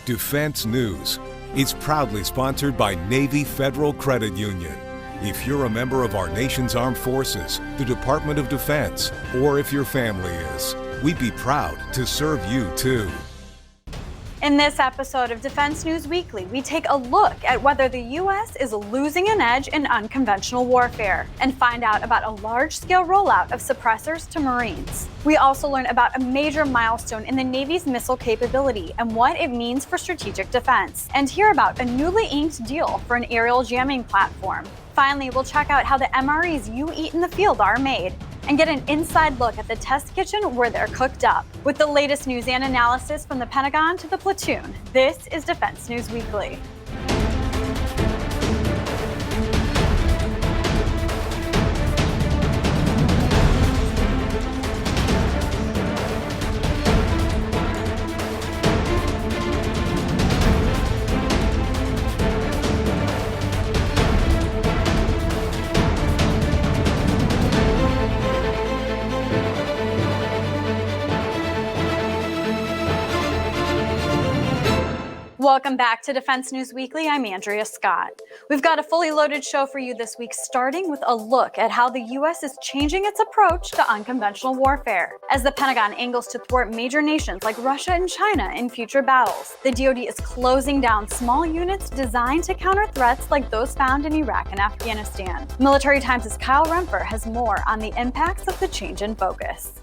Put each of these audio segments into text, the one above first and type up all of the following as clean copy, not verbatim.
Defense News. It's proudly sponsored by Navy Federal Credit Union. If you're a member of our nation's armed forces, the Department of Defense, or if your family is, we'd be proud to serve you too. In this episode of Defense News Weekly, we take a look at whether the U.S. is losing an edge in unconventional warfare and find out about a large-scale rollout of suppressors to Marines. We also learn about a major milestone in the Navy's missile capability and what it means for strategic defense, and hear about a newly inked deal for an aerial jamming platform. Finally, we'll check out how the MREs you eat in the field are made and get an inside look at the test kitchen where they're cooked up. With the latest news and analysis from the Pentagon to the platoon, this is Defense News Weekly. Welcome back to Defense News Weekly. I'm Andrea Scott. We've got a fully loaded show for you this week, starting with a look at how the U.S. is changing its approach to unconventional warfare. As the Pentagon angles to thwart major nations like Russia and China in future battles, the DoD is closing down small units designed to counter threats like those found in Iraq and Afghanistan. Military Times' Kyle Rempher has more on the impacts of the change in focus.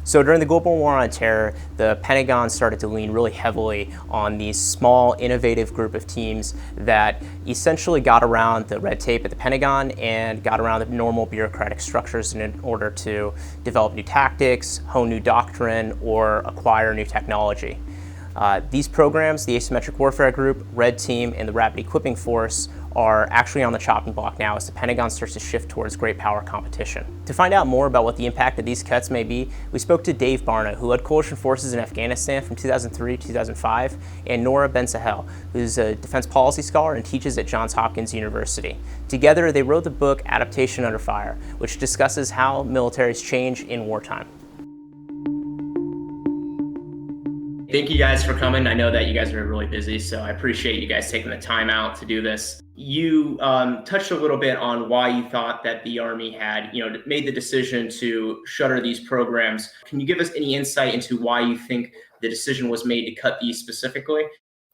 So during the global war on terror, the Pentagon started to lean really heavily on these small, innovative group of teams that essentially got around the red tape at the Pentagon and got around the normal bureaucratic structures in order to develop new tactics, hone new doctrine, or acquire new technology. These programs, the Asymmetric Warfare Group, Red Team, and the Rapid Equipping Force, are actually on the chopping block now as the Pentagon starts to shift towards great power competition. To find out more about what the impact of these cuts may be, we spoke to Dave Barna, who led coalition forces in Afghanistan from 2003 to 2005, and Nora Ben-Sahel, who's a defense policy scholar and teaches at Johns Hopkins University. Together, they wrote the book Adaptation Under Fire, which discusses how militaries change in wartime. Thank you guys for coming. I know that you guys are really busy, so I appreciate you guys taking the time out to do this. You touched a little bit on why you thought that the Army had, made the decision to shutter these programs. Can you give us any insight into why you think the decision was made to cut these specifically?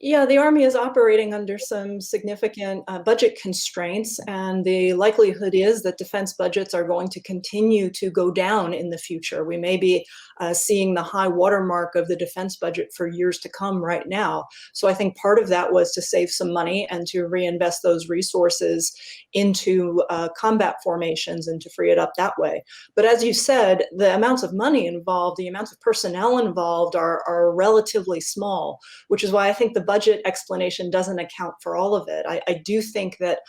Yeah, the Army is operating under some significant budget constraints, and the likelihood is that defense budgets are going to continue to go down in the future. We may be seeing the high watermark of the defense budget for years to come right now. So I think part of that was to save some money and to reinvest those resources into combat formations and to free it up that way. But as you said, the amounts of money involved, the amounts of personnel involved are relatively small, which is why I think the budget explanation doesn't account for all of it. I do think that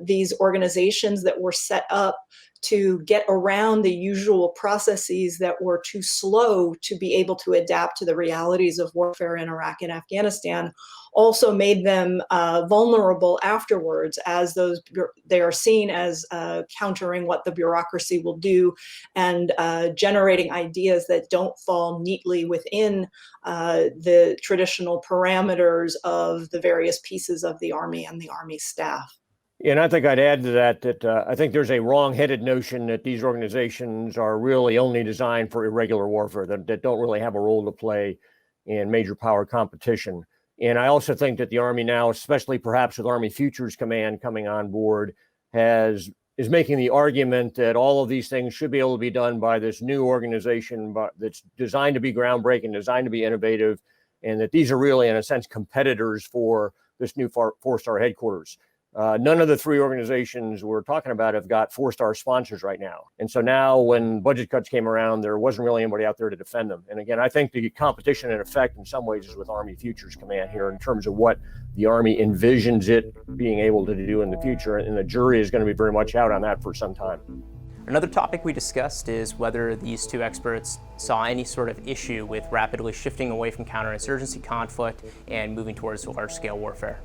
these organizations that were set up to get around the usual processes that were too slow to be able to adapt to the realities of warfare in Iraq and Afghanistan also made them vulnerable afterwards, as they are seen as countering what the bureaucracy will do and generating ideas that don't fall neatly within the traditional parameters of the various pieces of the Army and the Army staff. And I think I'd add to that I think there's a wrong-headed notion that these organizations are really only designed for irregular warfare, that don't really have a role to play in major power competition. And I also think that the Army now, especially perhaps with Army Futures Command coming on board, is making the argument that all of these things should be able to be done by this new organization that's designed to be groundbreaking, designed to be innovative, and that these are really, in a sense, competitors for this new four-star headquarters. None of the three organizations we're talking about have got four-star sponsors right now. And so now when budget cuts came around, there wasn't really anybody out there to defend them. And again, I think the competition in effect in some ways is with Army Futures Command here in terms of what the Army envisions it being able to do in the future. And the jury is going to be very much out on that for some time. Another topic we discussed is whether these two experts saw any sort of issue with rapidly shifting away from counterinsurgency conflict and moving towards large-scale warfare.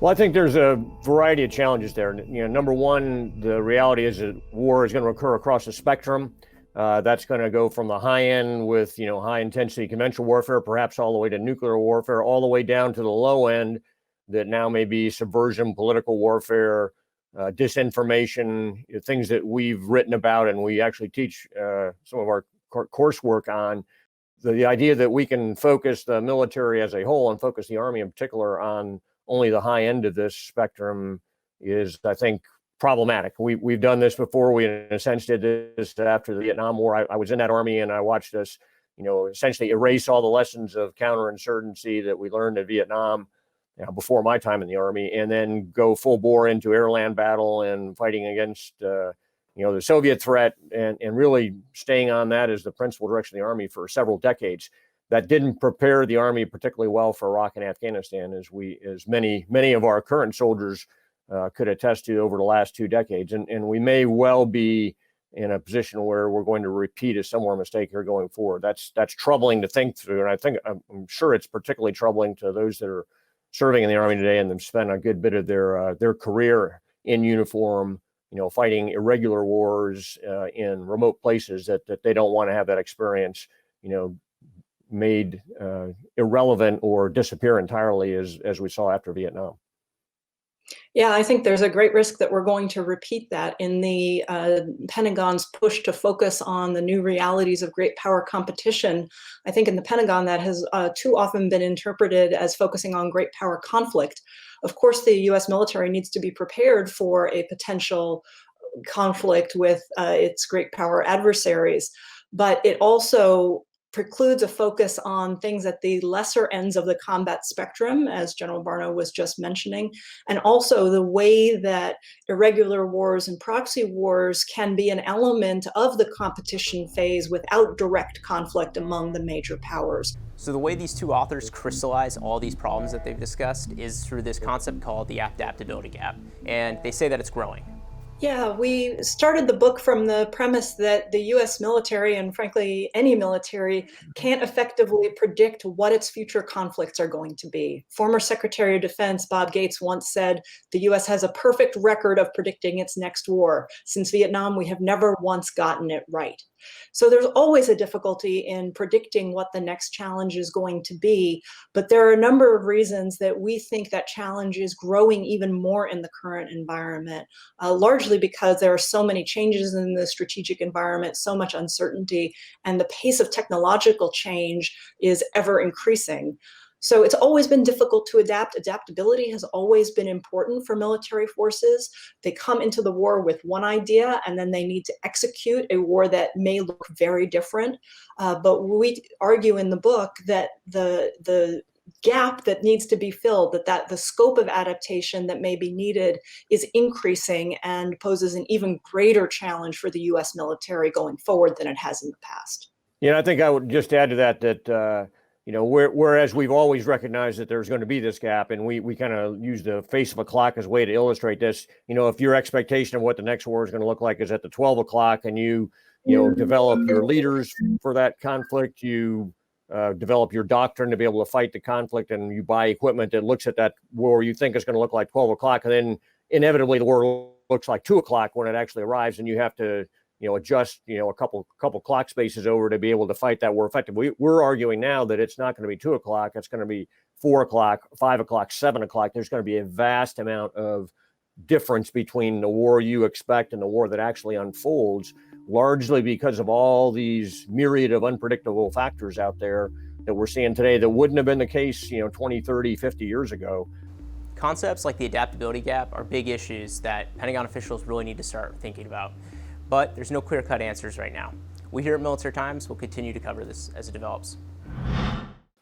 Well, I think there's a variety of challenges there. Number one, the reality is that war is going to occur across the spectrum. That's going to go from the high end with, high intensity conventional warfare, perhaps all the way to nuclear warfare, all the way down to the low end that now may be subversion, political warfare, disinformation, things that we've written about and we actually teach some of our coursework on. The idea that we can focus the military as a whole and focus the Army in particular on only the high end of this spectrum is, I think, problematic. We've done this before. We, in a sense, did this after the Vietnam War. I was in that Army and I watched us, essentially erase all the lessons of counterinsurgency that we learned in Vietnam before my time in the Army, and then go full bore into air-land battle and fighting against the Soviet threat, and really staying on that as the principal direction of the Army for several decades. That didn't prepare the Army particularly well for Iraq and Afghanistan, as many of our current soldiers could attest to over the last 2 decades. And we may well be in a position where we're going to repeat a similar mistake here going forward. That's troubling to think through. And I'm sure it's particularly troubling to those that are serving in the Army today and have spent a good bit of their career in uniform, fighting irregular wars in remote places, that they don't want to have that experience, made irrelevant or disappear entirely as we saw after Vietnam. Yeah, I think there's a great risk that we're going to repeat that in the Pentagon's push to focus on the new realities of great power competition. I think in the Pentagon that has too often been interpreted as focusing on great power conflict. Of course, the US military needs to be prepared for a potential conflict with its great power adversaries, but it also precludes a focus on things at the lesser ends of the combat spectrum, as General Barno was just mentioning, and also the way that irregular wars and proxy wars can be an element of the competition phase without direct conflict among the major powers. So the way these two authors crystallize all these problems that they've discussed is through this concept called the adaptability gap, and they say that it's growing. Yeah, we started the book from the premise that the US military, and frankly, any military, can't effectively predict what its future conflicts are going to be. Former Secretary of Defense Bob Gates once said, the US has a perfect record of predicting its next war. Since Vietnam, we have never once gotten it right. So there's always a difficulty in predicting what the next challenge is going to be, but there are a number of reasons that we think that challenge is growing even more in the current environment, largely because there are so many changes in the strategic environment, so much uncertainty, and the pace of technological change is ever increasing. So it's always been difficult to adapt. Adaptability has always been important for military forces. They come into the war with one idea, and then they need to execute a war that may look very different. But we argue in the book that the gap that needs to be filled, that the scope of adaptation that may be needed is increasing and poses an even greater challenge for the US military going forward than it has in the past. Yeah, I think I would just add to that whereas we've always recognized that there's going to be this gap, and we kind of use the face of a clock as a way to illustrate this. If your expectation of what the next war is going to look like is at the 12 o'clock and you develop your leaders for that conflict, you develop your doctrine to be able to fight the conflict, and you buy equipment that looks at that war you think is going to look like 12 o'clock, and then inevitably the war looks like 2 o'clock when it actually arrives, and you have to adjust, a couple clock spaces over to be able to fight that war effectively. We're arguing now that it's not going to be 2 o'clock. It's going to be 4 o'clock, 5 o'clock, 7 o'clock. There's going to be a vast amount of difference between the war you expect and the war that actually unfolds, largely because of all these myriad of unpredictable factors out there that we're seeing today that wouldn't have been the case, 20, 30, 50 years ago. Concepts like the adaptability gap are big issues that Pentagon officials really need to start thinking about. But there's no clear-cut answers right now. We here at Military Times will continue to cover this as it develops.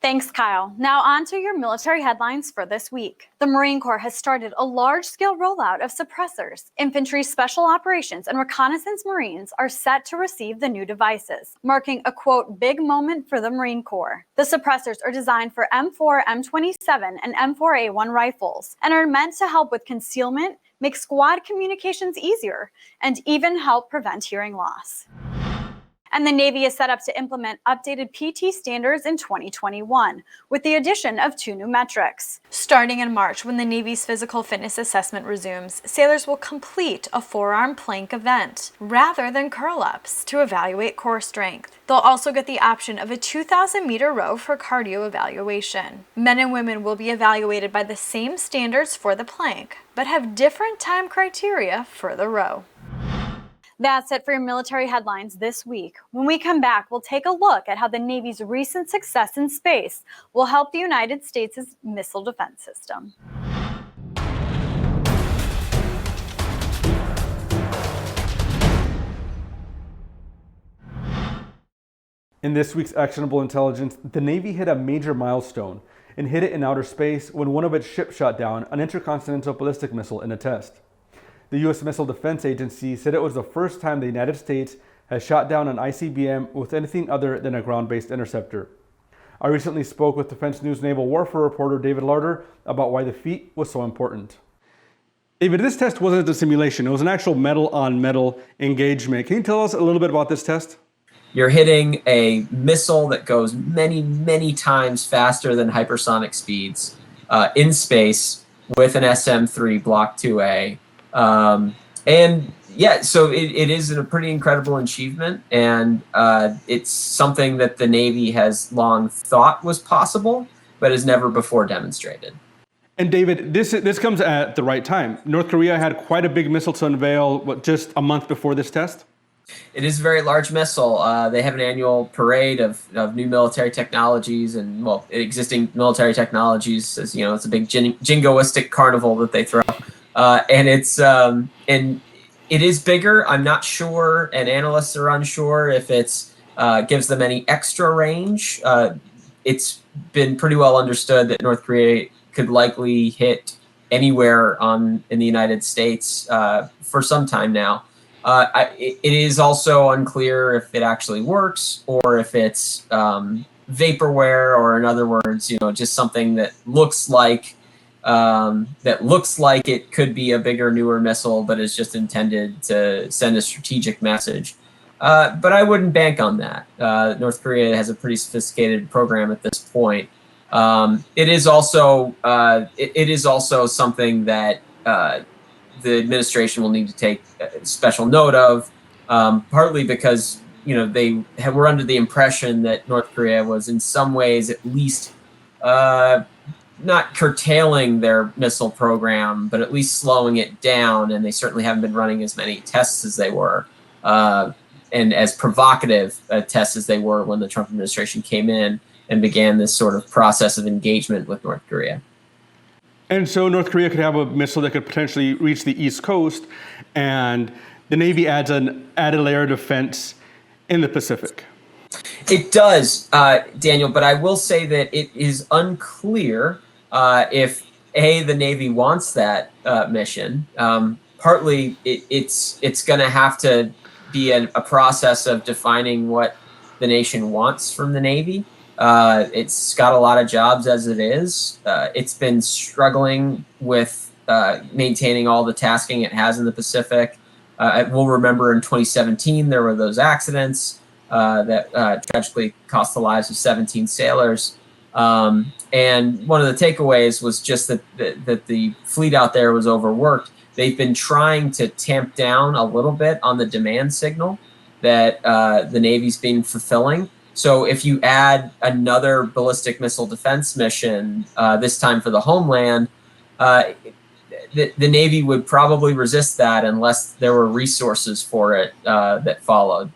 Thanks, Kyle. Now on to your military headlines for this week. The Marine Corps has started a large-scale rollout of suppressors. Infantry Special Operations and Reconnaissance Marines are set to receive the new devices, marking a, quote, big moment for the Marine Corps. The suppressors are designed for M4, M27, and M4A1 rifles and are meant to help with concealment, make squad communications easier, and even help prevent hearing loss. And the Navy is set up to implement updated PT standards in 2021, with the addition of 2 new metrics. Starting in March, when the Navy's physical fitness assessment resumes, sailors will complete a forearm plank event rather than curl-ups to evaluate core strength. They'll also get the option of a 2,000-meter row for cardio evaluation. Men and women will be evaluated by the same standards for the plank, but have different time criteria for the row. That's it for your military headlines this week. When we come back, we'll take a look at how the Navy's recent success in space will help the United States' missile defense system. In this week's Actionable Intelligence, the Navy hit a major milestone and hit it in outer space when one of its ships shot down an intercontinental ballistic missile in a test. The U.S. Missile Defense Agency said it was the first time the United States has shot down an Icbm with anything other than a ground-based interceptor. I recently spoke with Defense News Naval Warfare reporter David Larder about why the feat was so important. David, this test wasn't a simulation. It was an actual metal-on-metal engagement. Can you tell us a little bit about this test? You're hitting a missile that goes many, many times faster than hypersonic speeds in space with an SM-3 Block 2A. And yeah, so it is a pretty incredible achievement, and it's something that the Navy has long thought was possible, but has never before demonstrated. And David, this comes at the right time. North Korea had quite a big missile to unveil, just a month before this test? It is a very large missile. They have an annual parade of new military technologies and, well, existing military technologies. As you know, it's a big jingoistic carnival that they throw. And it is bigger. I'm not sure, and analysts are unsure if it's gives them any extra range. It's been pretty well understood that North Korea could likely hit anywhere in the United States for some time now. It is also unclear if it actually works or if it's vaporware, or in other words, just something that looks like it could be a bigger, newer missile, but is just intended to send a strategic message. But I wouldn't bank on that. North Korea has a pretty sophisticated program at this point. It is also something that the administration will need to take special note of, partly because they were under the impression that North Korea was in some ways at least not curtailing their missile program, but at least slowing it down, and they certainly haven't been running as many tests as they were, and as provocative tests as they were when the Trump administration came in and began this sort of process of engagement with North Korea. And so North Korea could have a missile that could potentially reach the East Coast, and the Navy adds an added layer of defense in the Pacific. It does, Daniel, but I will say that it is unclear if the Navy wants that mission. Partly, it's going to have to be a process of defining what the nation wants from the Navy. It's got a lot of jobs as it is. It's been struggling with maintaining all the tasking it has in the Pacific. We'll remember in 2017 there were those accidents that tragically cost the lives of 17 sailors. And one of the takeaways was just that the fleet out there was overworked. They've been trying to tamp down a little bit on the demand signal that the Navy's been fulfilling. So if you add another ballistic missile defense mission, this time for the homeland, the Navy would probably resist that unless there were resources for it that followed.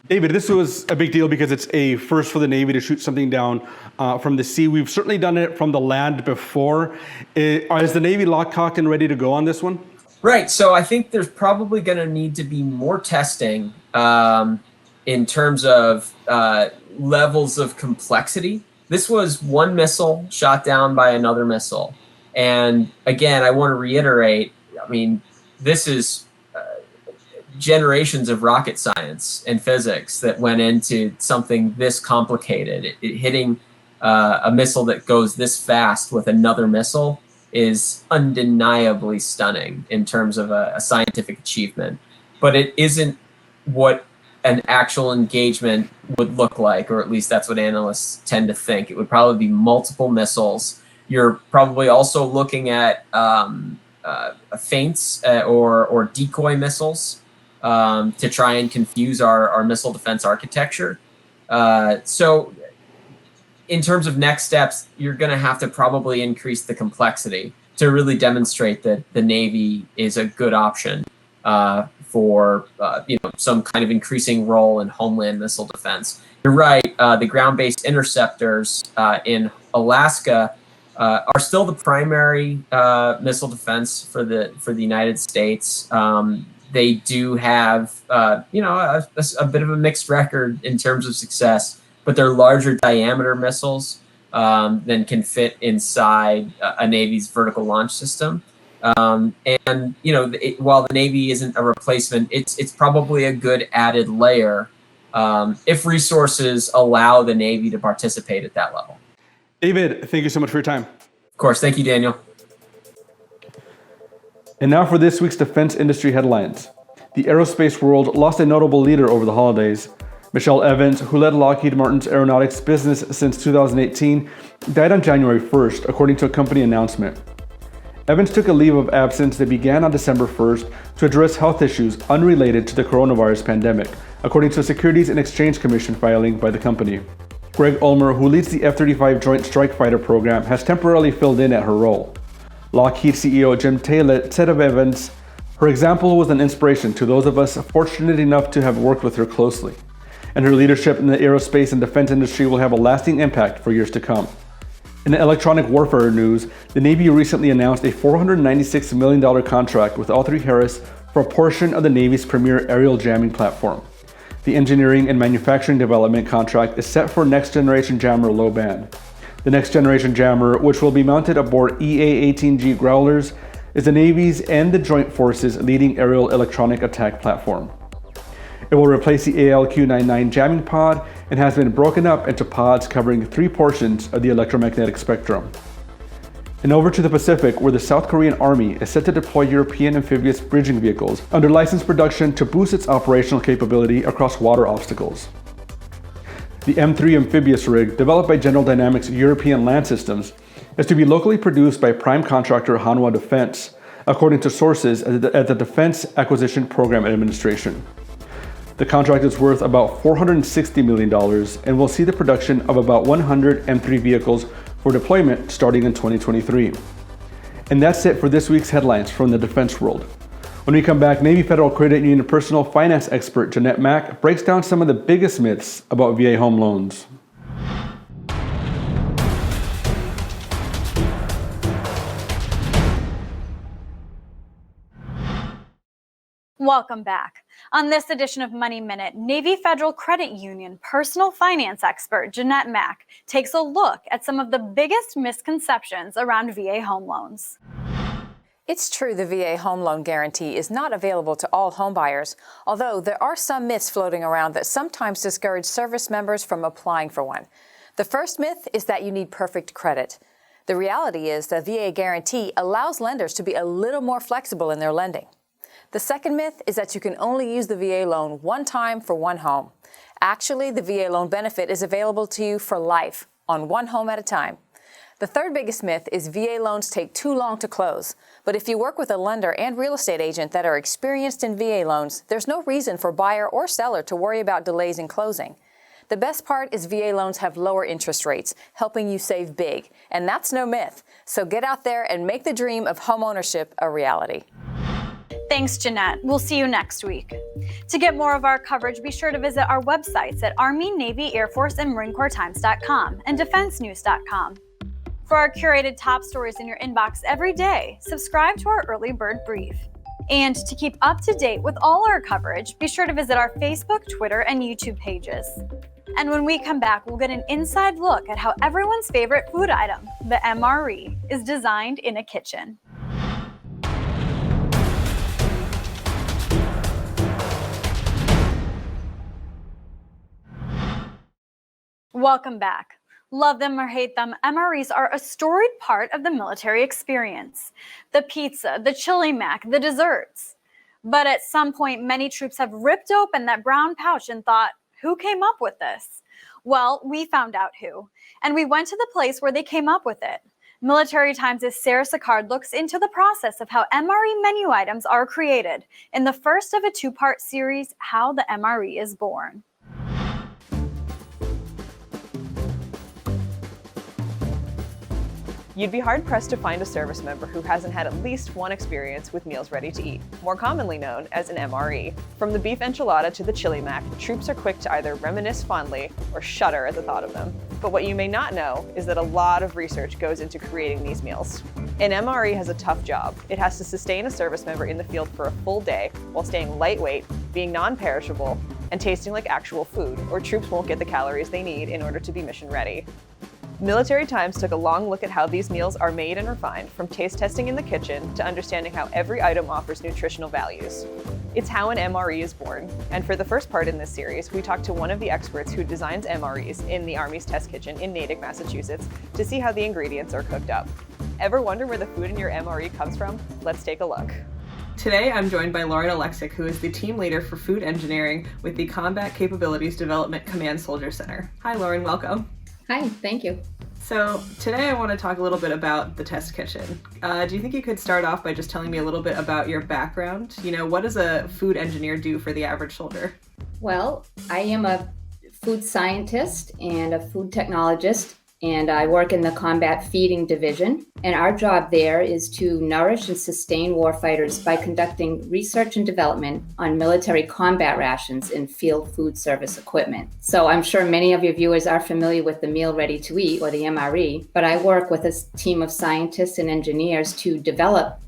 David, this was a big deal because it's a first for the Navy to shoot something down from the sea. We've certainly done it from the land before. Is the Navy locked, cocked, and ready to go on this one? Right. So I think there's probably going to need to be more testing in terms of levels of complexity. This was one missile shot down by another missile. And again, I want to reiterate, I mean, this is generations of rocket science and physics that went into something this complicated. Hitting a missile that goes this fast with another missile is undeniably stunning in terms of a scientific achievement. But it isn't what an actual engagement would look like, or at least that's what analysts tend to think. It would probably be multiple missiles. You're probably also looking at feints or decoy missiles to try and confuse our missile defense architecture. So in terms of next steps, you're going to have to probably increase the complexity to really demonstrate that the Navy is a good option for some kind of increasing role in homeland missile defense. You're right. The ground-based interceptors in Alaska are still the primary missile defense for the United States. They do have a bit of a mixed record in terms of success, but they're larger diameter missiles than can fit inside a Navy's vertical launch system. While the Navy isn't a replacement, it's probably a good added layer if resources allow the Navy to participate at that level. David, thank you so much for your time. Of course. Thank you, Daniel. And now for this week's defense industry headlines. The aerospace world lost a notable leader over the holidays. Michelle Evans, who led Lockheed Martin's aeronautics business since 2018, died on January 1st, according to a company announcement. Evans took a leave of absence that began on December 1st to address health issues unrelated to the coronavirus pandemic, according to a Securities and Exchange Commission filing by the company. Greg Ulmer, who leads the F-35 Joint Strike Fighter program, has temporarily filled in at her role. Lockheed CEO Jim Taylor said of Evans, "Her example was an inspiration to those of us fortunate enough to have worked with her closely, and her leadership in the aerospace and defense industry will have a lasting impact for years to come." In electronic warfare news, the Navy recently announced a $496 million contract with L3Harris for a portion of the Navy's premier aerial jamming platform. The engineering and manufacturing development contract is set for Next Generation Jammer low band. The Next Generation Jammer, which will be mounted aboard EA-18G Growlers, is the Navy's and the Joint Forces' leading aerial electronic attack platform. It will replace the ALQ-99 jamming pod and has been broken up into pods covering 3 portions of the electromagnetic spectrum. And over to the Pacific, where the South Korean Army is set to deploy European amphibious bridging vehicles under licensed production to boost its operational capability across water obstacles. The M3 amphibious rig, developed by General Dynamics European Land Systems, is to be locally produced by prime contractor Hanwha Defense, according to sources at the Defense Acquisition Program Administration. The contract is worth about $460 million and will see the production of about 100 M3 vehicles for deployment starting in 2023. And that's it for this week's headlines from the defense world. When we come back, Navy Federal Credit Union personal finance expert Jeanette Mack breaks down some of the biggest myths about VA home loans. Welcome back. On this edition of Money Minute, Navy Federal Credit Union personal finance expert Jeanette Mack takes a look at some of the biggest misconceptions around VA home loans. It's true the VA home loan guarantee is not available to all homebuyers, although there are some myths floating around that sometimes discourage service members from applying for one. The first myth is that you need perfect credit. The reality is the VA guarantee allows lenders to be a little more flexible in their lending. The second myth is that you can only use the VA loan one time for one home. Actually, the VA loan benefit is available to you for life, on one home at a time. The third biggest myth is VA loans take too long to close. But if you work with a lender and real estate agent that are experienced in VA loans, there's no reason for buyer or seller to worry about delays in closing. The best part is VA loans have lower interest rates, helping you save big. And that's no myth. So get out there and make the dream of homeownership a reality. Thanks, Jeanette. We'll see you next week. To get more of our coverage, be sure to visit our websites at Army, Navy, Air Force, and Marine Corps Times.com and DefenseNews.com. For our curated top stories in your inbox every day, subscribe to our Early Bird Brief. And to keep up to date with all our coverage, be sure to visit our Facebook, Twitter, and YouTube pages. And when we come back, we'll get an inside look at how everyone's favorite food item, the MRE, is designed in a kitchen. Welcome back. Love them or hate them, MREs are a storied part of the military experience. The pizza, the chili mac, the desserts. But at some point, many troops have ripped open that brown pouch and thought, who came up with this? Well, we found out who, and we went to the place where they came up with it. Military Times' Sarah Sicard looks into the process of how MRE menu items are created in the first of a two-part series, How the MRE is Born. You'd be hard-pressed to find a service member who hasn't had at least one experience with meals ready to eat, more commonly known as an MRE. From the beef enchilada to the chili mac, troops are quick to either reminisce fondly or shudder at the thought of them. But what you may not know is that a lot of research goes into creating these meals. An MRE has a tough job. It has to sustain a service member in the field for a full day while staying lightweight, being non-perishable, and tasting like actual food, or troops won't get the calories they need in order to be mission ready. Military Times took a long look at how these meals are made and refined, from taste testing in the kitchen to understanding how every item offers nutritional values. It's how an MRE is born, and for the first part in this series, we talked to one of the experts who designs MREs in the Army's test kitchen in Natick, Massachusetts, to see how the ingredients are cooked up. Ever wonder where the food in your MRE comes from? Let's take a look. Today, I'm joined by Lauren Alexic, who is the team leader for food engineering with the Combat Capabilities Development Command Soldier Center. Hi, Lauren, welcome. Hi, thank you. So today I want to talk a little bit about the test kitchen. Do you think you could start off by just telling me a little bit about your background? You know, what does a food engineer do for the average soldier? Well, I am a food scientist and a food technologist, and I work in the Combat Feeding Division. And our job there is to nourish and sustain warfighters by conducting research and development on military combat rations and field food service equipment. So I'm sure many of your viewers are familiar with the Meal Ready to Eat, or the MRE, but I work with a team of scientists and engineers to develop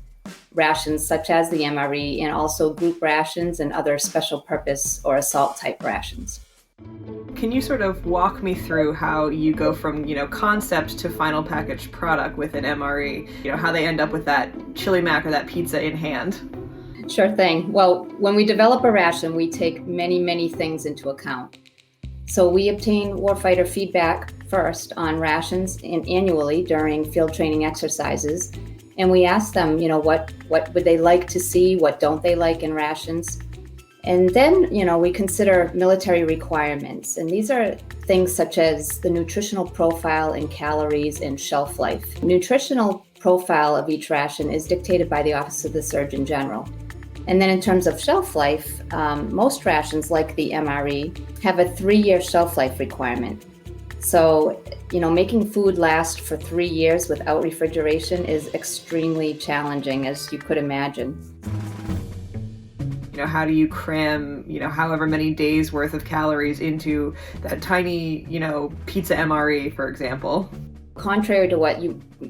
rations such as the MRE, and also group rations and other special purpose or assault type rations. Can you sort of walk me through how you go from, concept to final packaged product with an MRE? How they end up with that chili mac or that pizza in hand? Sure thing. Well, when we develop a ration, we take many, many things into account. So we obtain warfighter feedback first on rations and annually during field training exercises. And we ask them, what would they like to see? What don't they like in rations? And then, we consider military requirements. And these are things such as the nutritional profile and calories and shelf life. Nutritional profile of each ration is dictated by the Office of the Surgeon General. And then in terms of shelf life, most rations like the MRE have a 3-year shelf life requirement. So, making food last for 3 years without refrigeration is extremely challenging, as you could imagine. How do you cram, however many days worth of calories into that tiny, pizza MRE, for example? Contrary to what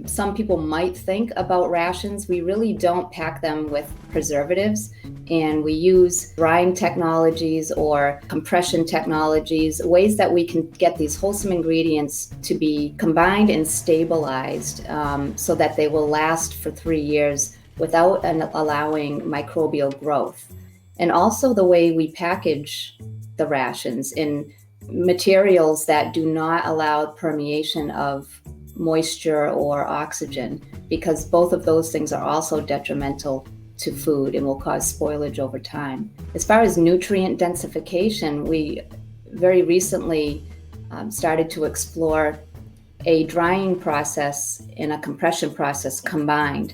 some people might think about rations, we really don't pack them with preservatives, and we use drying technologies or compression technologies, ways that we can get these wholesome ingredients to be combined and stabilized so that they will last for 3 years without allowing microbial growth. And also the way we package the rations in materials that do not allow permeation of moisture or oxygen, because both of those things are also detrimental to food and will cause spoilage over time. As far as nutrient densification, we very recently started to explore a drying process and a compression process combined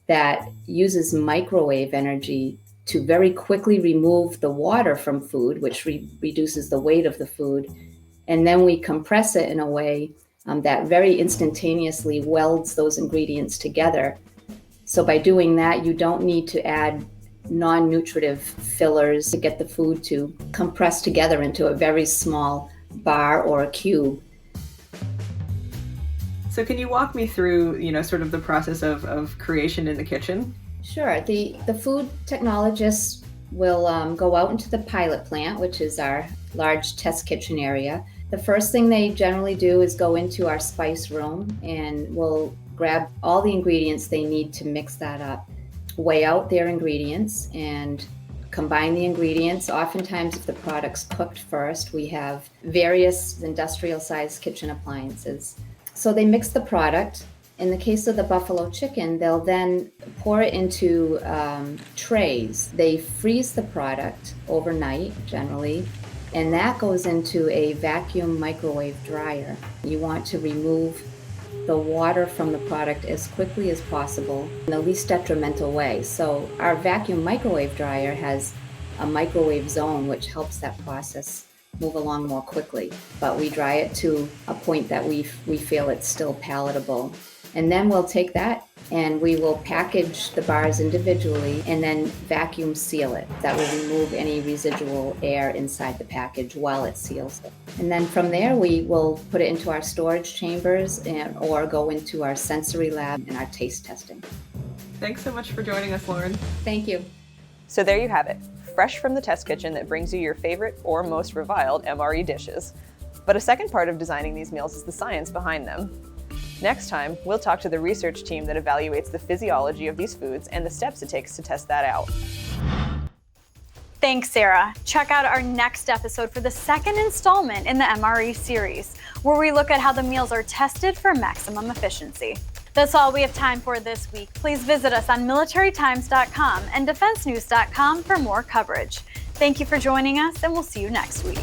that uses microwave energy to very quickly remove the water from food, which reduces the weight of the food. And then we compress it in a way that very instantaneously welds those ingredients together. So by doing that, you don't need to add non-nutritive fillers to get the food to compress together into a very small bar or a cube. So can you walk me through, sort of the process of creation in the kitchen? Sure. The food technologists will go out into the pilot plant, which is our large test kitchen area. The first thing they generally do is go into our spice room, and we'll grab all the ingredients they need to mix that up, weigh out their ingredients, and combine the ingredients. Oftentimes, if the product's cooked first, we have various industrial-sized kitchen appliances. So they mix the product, In the case of the buffalo chicken, they'll then pour it into trays. They freeze the product overnight, generally, and that goes into a vacuum microwave dryer. You want to remove the water from the product as quickly as possible in the least detrimental way. So our vacuum microwave dryer has a microwave zone, which helps that process move along more quickly. But we dry it to a point that we feel it's still palatable. And then we'll take that and we will package the bars individually and then vacuum seal it. That will remove any residual air inside the package while it seals it. And then from there, we will put it into our storage chambers or go into our sensory lab and our taste testing. Thanks so much for joining us, Lauren. Thank you. So there you have it, fresh from the test kitchen that brings you your favorite or most reviled MRE dishes. But a second part of designing these meals is the science behind them. Next time, we'll talk to the research team that evaluates the physiology of these foods and the steps it takes to test that out. Thanks, Sarah. Check out our next episode for the second installment in the MRE series, where we look at how the meals are tested for maximum efficiency. That's all we have time for this week. Please visit us on militarytimes.com and defensenews.com for more coverage. Thank you for joining us, and we'll see you next week.